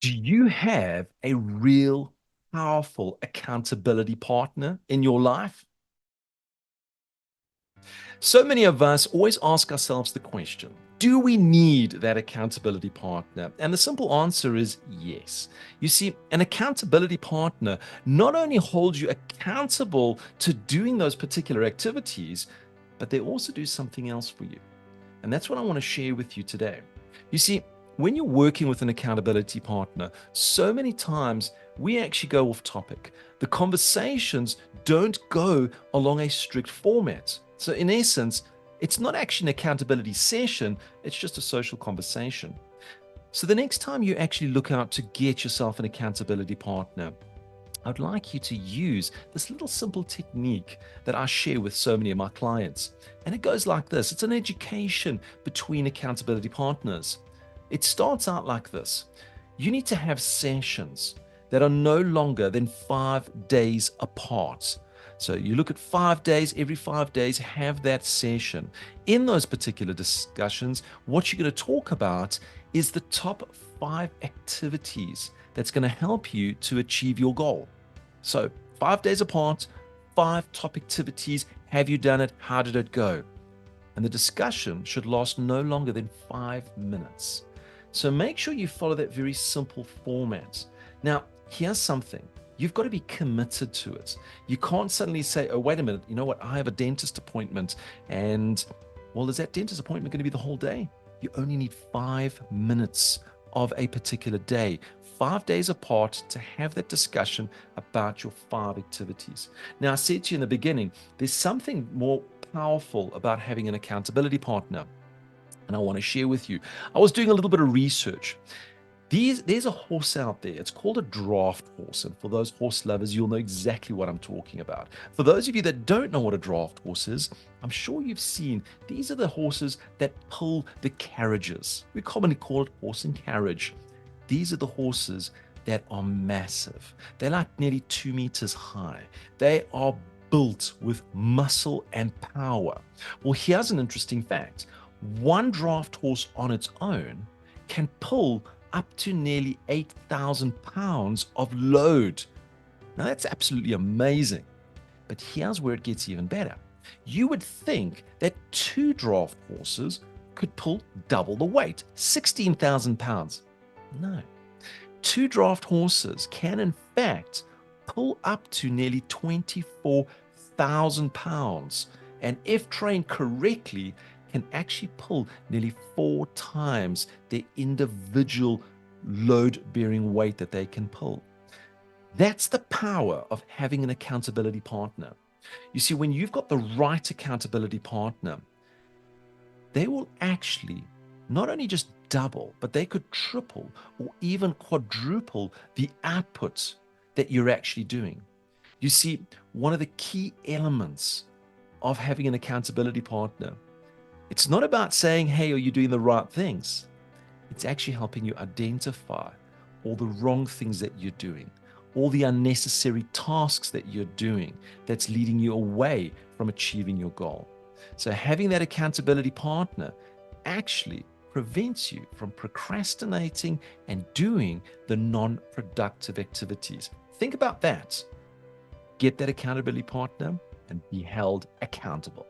Do you have a real powerful accountability partner in your life? So many of us always ask ourselves the question, do we need that accountability partner? And the simple answer is yes. You see, an accountability partner not only holds you accountable to doing those particular activities, but they also do something else for you. And that's what I want to share with you today. You see, when you're working with an accountability partner, so many times we actually go off topic. The conversations don't go along a strict format. So, in essence, it's not actually an accountability session, it's just a social conversation. So, the next time you actually look out to get yourself an accountability partner, I'd like you to use this little simple technique that I share with so many of my clients. And it goes like this. It's an education between accountability partners. It starts out like this. You need to have sessions that are no longer than 5 days apart. So you look at 5 days, every 5 days, have that session. In those particular discussions, what you're going to talk about is the top 5 activities that's going to help you to achieve your goal. So, 5 days apart, 5 top activities. Have you done it? How did it go? And the discussion should last no longer than 5 minutes. So, make sure you follow that very simple format. Now, here's something. You've got to be committed to it. You can't suddenly say, oh, wait a minute, you know what? I have a dentist appointment. And, well, is that dentist appointment going to be the whole day? You only need 5 minutes of a particular day, 5 days apart, to have that discussion about your 5 activities. Now, I said to you in the beginning, there's something more powerful about having an accountability partner, and I want to share with you. I was doing a little bit of research. There's a horse out there. It's called a draft horse. And for those horse lovers, you'll know exactly what I'm talking about. For those of you that don't know what a draft horse is, I'm sure you've seen these are the horses that pull the carriages. We commonly call it horse and carriage. These are the horses that are massive. They're like nearly 2 meters high. They are built with muscle and power. Well, here's an interesting fact. One draft horse on its own can pull up to nearly 8,000 pounds of load. Now, that's absolutely amazing. But here's where it gets even better. You would think that 2 draft horses could pull double the weight, 16,000 pounds. No. 2 draft horses can, in fact, pull up to nearly 24,000 pounds. And if trained correctly, can actually pull nearly 4 times their individual load bearing weight that they can pull. That's the power of having an accountability partner. You see, when you've got the right accountability partner, they will actually not only just double, but they could triple or even quadruple the output that you're actually doing. You see, one of the key elements of having an accountability partner, it's not about saying, hey, are you doing the right things? It's actually helping you identify all the wrong things that you're doing, all the unnecessary tasks that you're doing that's leading you away from achieving your goal. So, having that accountability partner actually prevents you from procrastinating and doing the non productive activities. Think about that. Get that accountability partner and be held accountable.